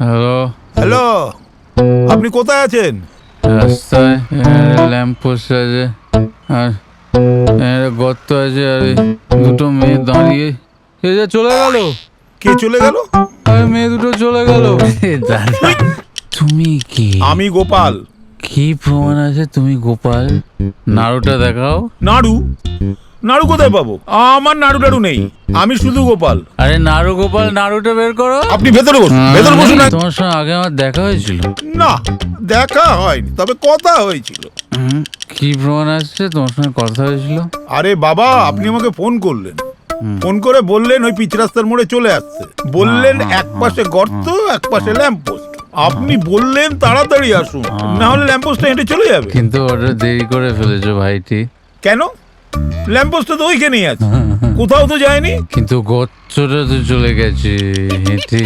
Hello hello, আপনি কোথায় আছেন? রাস্তায় ল্যাম্প পোস্ট আছে আর গর্ত আছে আর দুটো মেয়ে দাঁড়িয়ে এ যে চলে গেল। কে চলে গেল? আরে মেয়ে দুটো চলে গেল। দাদা তুমি কি? আমি গোপাল। কি প্রমাণ আছে তুমি গোপাল? নাড়ুটা দেখাও। নাড়ু? নাড়ু কোথায় পাবো? আমার নাড়ু টাড়ু নেই, আমি শুধু গোপাল। আরে নাড়ু গোপাল, নাড়ুটা বের করো। আপনি ভেতরে বসুন, ভেতরে বসুন। তোমার সঙ্গে আগে আমার দেখা হয়েছিল? না, দেখা হয়নি, তবে কথা হয়েছিল। কি প্রমাণ আছে তোমার সঙ্গে কথা হয়েছিল? আরে বাবা, আপনি আমাকে ফোন করলেন, ফোন করে বললেন ওই পিচ রাস্তার মোড়ে চলে আসছে। বললেন এক পাশে গর্ত, এক পাশে ল্যাম্পপোস্ট। আপনি বললেন তাড়াতাড়ি আসুন, না হলে ল্যাম্পপোস্টটা হেঁটে চলে যাবে। কিন্তু ওটা দেরি করে ফেলেছো ভাইটি। কেন? ল্যাম্পপোস্টটা তো ওইখানেই আছে, কোথাও তো যায়নি। কিন্তু গচ্ছটা তো চলে গেছে হেঁটে।